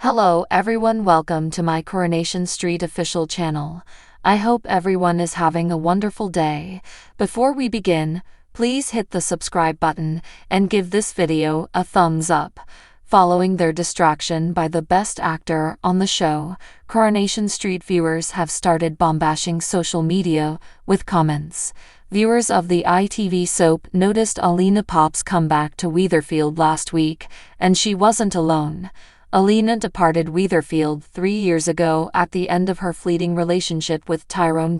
Hello everyone, welcome to my Coronation Street official channel. I hope everyone is having a wonderful day. Before we begin, please hit the subscribe button and give this video a thumbs up. Following their distraction by the best actor on the show, Coronation Street viewers have started bombashing social media with comments. Viewers of the ITV soap noticed Alina Pop's comeback to Weatherfield last week, and she wasn't alone. Alina departed Weatherfield 3 years ago at the end of her fleeting relationship with Tyrone.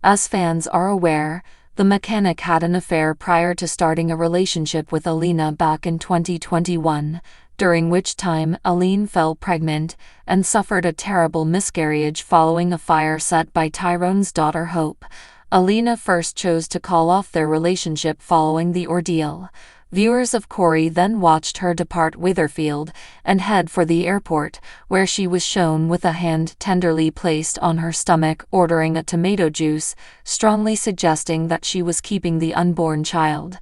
As fans are aware, the mechanic had an affair prior to starting a relationship with Alina back in 2021, during which time Alina fell pregnant and suffered a terrible miscarriage following a fire set by Tyrone's daughter Hope. Alina first chose to call off their relationship following the ordeal. Viewers of Corrie then watched her depart Weatherfield and head for the airport, where she was shown with a hand tenderly placed on her stomach ordering a tomato juice, strongly suggesting that she was keeping the unborn child.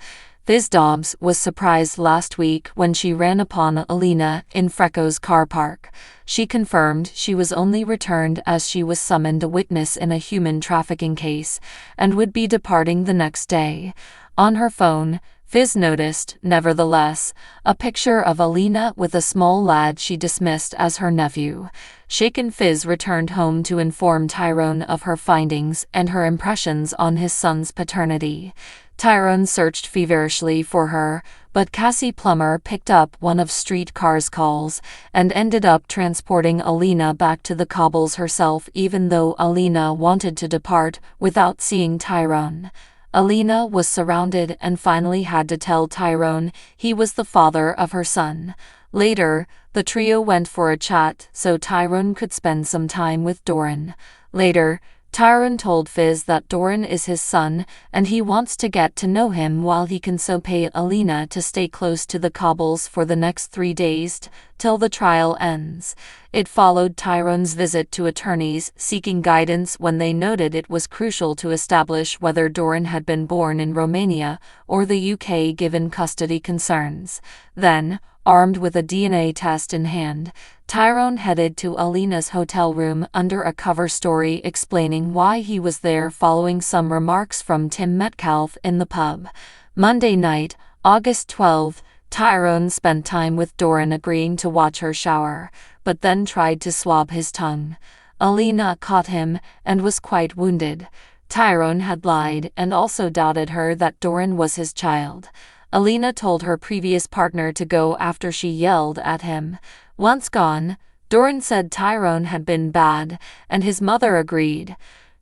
Fizz Dobbs was surprised last week when she ran upon Alina in Frecco's car park. She confirmed she was only returned as she was summoned a witness in a human trafficking case and would be departing the next day. On her phone, Fizz noticed, nevertheless, a picture of Alina with a small lad she dismissed as her nephew. Shaken, Fizz returned home to inform Tyrone of her findings and her impressions on his son's paternity. Tyrone searched feverishly for her, but Cassie Plummer picked up one of Streetcar's calls and ended up transporting Alina back to the cobbles herself, even though Alina wanted to depart without seeing Tyrone. Alina was surrounded and finally had to tell Tyrone he was the father of her son. Later, the trio went for a chat so Tyrone could spend some time with Doran. Later, Tyrone told Fizz that Doran is his son and he wants to get to know him while he can so pay Alina to stay close to the cobbles for the next 3 days till the trial ends. It followed Tyrone's visit to attorneys seeking guidance when they noted it was crucial to establish whether Doran had been born in Romania or the UK given custody concerns. Then, armed with a DNA test in hand, Tyrone headed to Alina's hotel room under a cover story explaining why he was there following some remarks from Tim Metcalfe in the pub. Monday night, August 12, Tyrone spent time with Doran agreeing to watch her shower, but then tried to swab his tongue. Alina caught him and was quite wounded. Tyrone had lied and also doubted her that Doran was his child. Alina told her previous partner to go after she yelled at him. Once gone, Doran said Tyrone had been bad, and his mother agreed.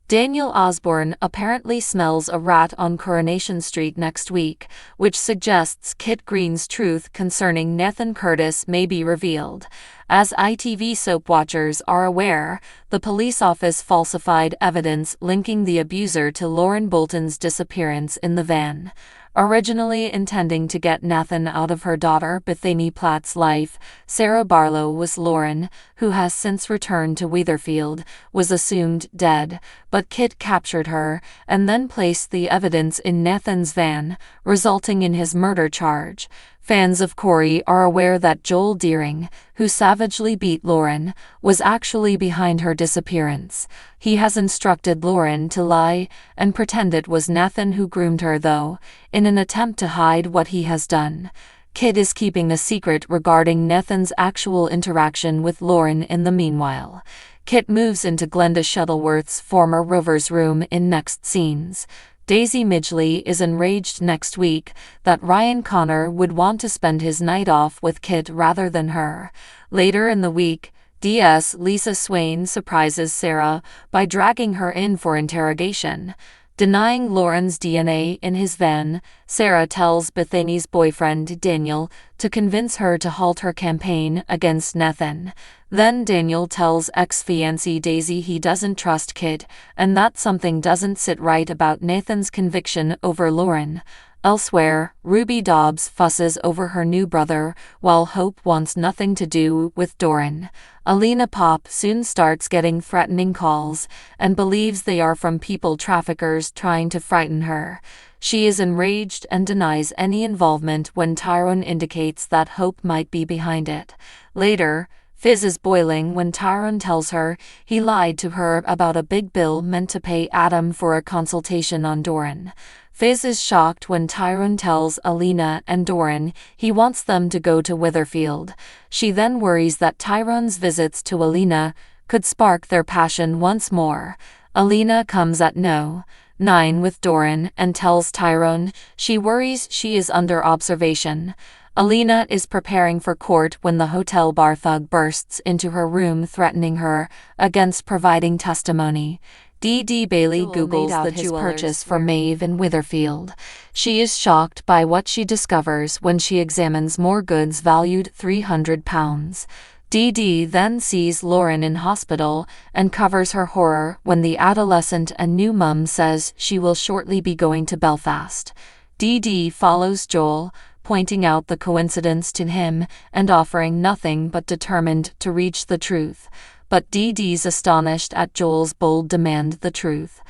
Daniel Osborne apparently smells a rat on Coronation Street next week, which suggests Kit Green's truth concerning Nathan Curtis may be revealed. As ITV soap watchers are aware, the police office falsified evidence linking the abuser to Lauren Bolton's disappearance in the van. Originally intending to get Nathan out of her daughter Bethany Platt's life, Sarah Barlow was Lauren, who has since returned to Weatherfield, was assumed dead, but Kit captured her and then placed the evidence in Nathan's van, resulting in his murder charge. Fans of Corrie are aware that Joel Deering, who savagely beat Lauren, was actually behind her disappearance. He has instructed Lauren to lie and pretend it was Nathan who groomed her, though, in an attempt to hide what he has done. Kit is keeping a secret regarding Nathan's actual interaction with Lauren in the meanwhile. Kit moves into Glenda Shuttleworth's former Rover's room in next scenes. Daisy Midgley is enraged next week that Ryan Connor would want to spend his night off with Kit rather than her. Later in the week, DS Lisa Swain surprises Sarah by dragging her in for interrogation. Denying Lauren's DNA in his van, Sarah tells Bethany's boyfriend Daniel to convince her to halt her campaign against Nathan. Then Daniel tells ex-fiancée Daisy he doesn't trust Kit and that something doesn't sit right about Nathan's conviction over Lauren. Elsewhere, Ruby Dobbs fusses over her new brother, while Hope wants nothing to do with Doran. Alina Pop soon starts getting threatening calls and believes they are from people traffickers trying to frighten her. She is enraged and denies any involvement when Tyrone indicates that Hope might be behind it. Later, Fizz is boiling when Tyrone tells her he lied to her about a big bill meant to pay Adam for a consultation on Doran. Fizz is shocked when Tyrone tells Alina and Doran he wants them to go to Weatherfield. She then worries that Tyrone's visits to Alina could spark their passion once more. Alina comes at No. 9 with Doran and tells Tyrone she worries she is under observation. Alina is preparing for court when the hotel bar thug bursts into her room threatening her against providing testimony. D.D. Bailey Googles the his purchase for Maeve in Weatherfield. She is shocked by what she discovers when she examines more goods valued £300. D.D. then sees Lauren in hospital and covers her horror when the adolescent and new mum says she will shortly be going to Belfast. D.D. follows Joel, pointing out the coincidence to him and offering nothing but determined to reach the truth. But D.D.'s astonished at Joel's bold demand the truth.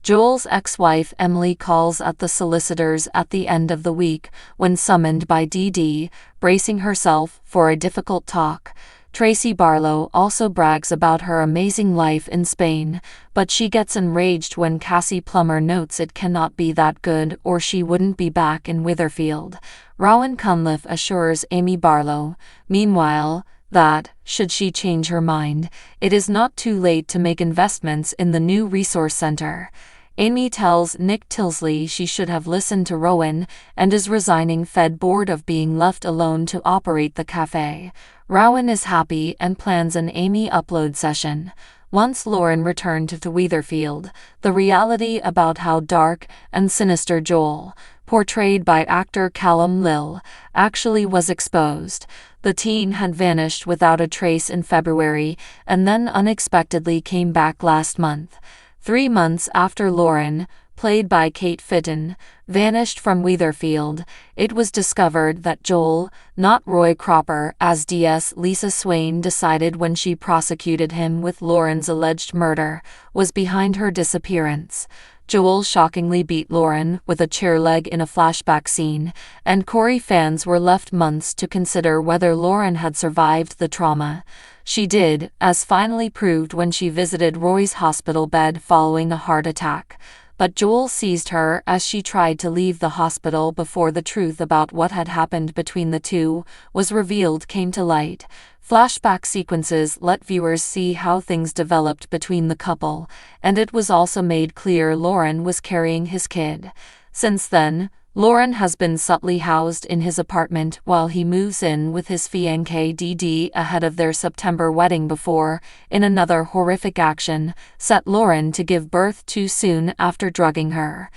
Joel's ex-wife Emily calls at the solicitors at the end of the week when summoned by D.D., bracing herself for a difficult talk. Tracy Barlow also brags about her amazing life in Spain, but she gets enraged when Cassie Plummer notes it cannot be that good or she wouldn't be back in Weatherfield. Rowan Cunliffe assures Amy Barlow, meanwhile, that, should she change her mind, it is not too late to make investments in the new resource center. Amy tells Nick Tilsley she should have listened to Rowan and is resigning, fed bored of being left alone to operate the cafe. Rowan is happy and plans an Amy upload session. Once Lauren returned to Weatherfield, the reality about how dark and sinister Joel, portrayed by actor Callum Lill, actually was exposed. The teen had vanished without a trace in February and then unexpectedly came back last month. 3 months after Lauren, played by Kate Fitton, vanished from Weatherfield, it was discovered that Joel, not Roy Cropper as DS Lisa Swain decided when she prosecuted him with Lauren's alleged murder, was behind her disappearance. Joel shockingly beat Lauren with a chair leg in a flashback scene, and Corey fans were left months to consider whether Lauren had survived the trauma. She did, as finally proved when she visited Roy's hospital bed following a heart attack. But Joel seized her as she tried to leave the hospital before the truth about what had happened between the two was revealed came to light. Flashback sequences let viewers see how things developed between the couple, and it was also made clear Lauren was carrying his kid. Since then, Lauren has been subtly housed in his apartment while he moves in with his fiancée DD ahead of their September wedding before, in another horrific action, set Lauren to give birth too soon after drugging her.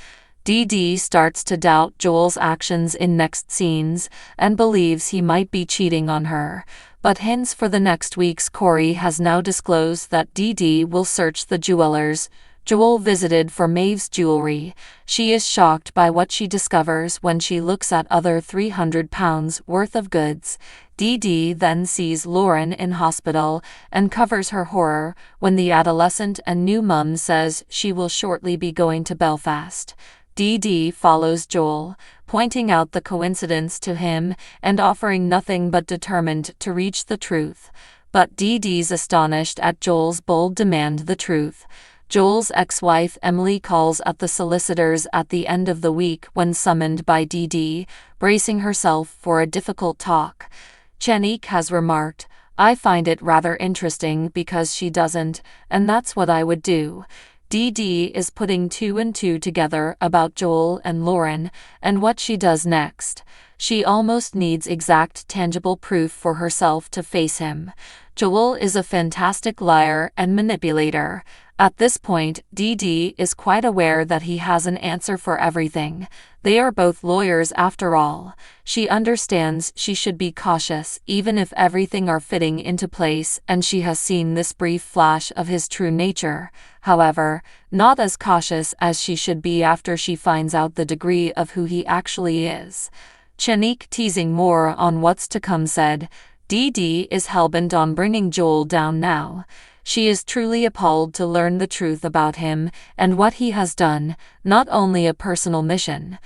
DD starts to doubt Joel's actions in next scenes and believes he might be cheating on her. But hints for the next week's Corey has now disclosed that DD will search the jewelers Joel visited for Maeve's jewelry. She is shocked by what she discovers when she looks at other £300 worth of goods. DD then sees Lauren in hospital and covers her horror when the adolescent and new mum says she will shortly be going to Belfast. DD follows Joel, pointing out the coincidence to him and offering nothing but determined to reach the truth. But DD's astonished at Joel's bold demand the truth. Joel's ex-wife Emily calls at the solicitors at the end of the week when summoned by DD, bracing herself for a difficult talk. Chenique has remarked, "I find it rather interesting because she doesn't, and that's what I would do." DD is putting 2 and 2 together about Joel and Lauren and what she does next. She almost needs exact tangible proof for herself to face him. Joel is a fantastic liar and manipulator. At this point, DD is quite aware that he has an answer for everything. They are both lawyers after all. She understands she should be cautious even if everything are fitting into place and she has seen this brief flash of his true nature. However, not as cautious as she should be after she finds out the degree of who he actually is. Chenique, teasing more on what's to come, said, "DD is hellbent on bringing Joel down now. She is truly appalled to learn the truth about him and what he has done, not only a personal mission."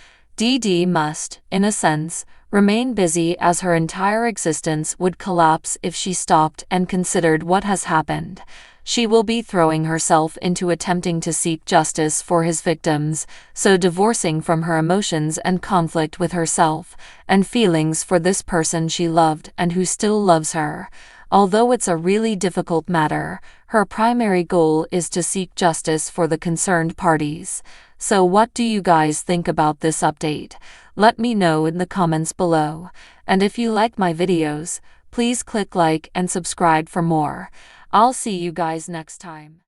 Dee Dee must, in a sense, remain busy as her entire existence would collapse if she stopped and considered what has happened. She will be throwing herself into attempting to seek justice for his victims, so divorcing from her emotions and conflict with herself and feelings for this person she loved and who still loves her. Although it's a really difficult matter, her primary goal is to seek justice for the concerned parties. So what do you guys think about this update? Let me know in the comments below. And if you like my videos, please click like and subscribe for more. I'll see you guys next time.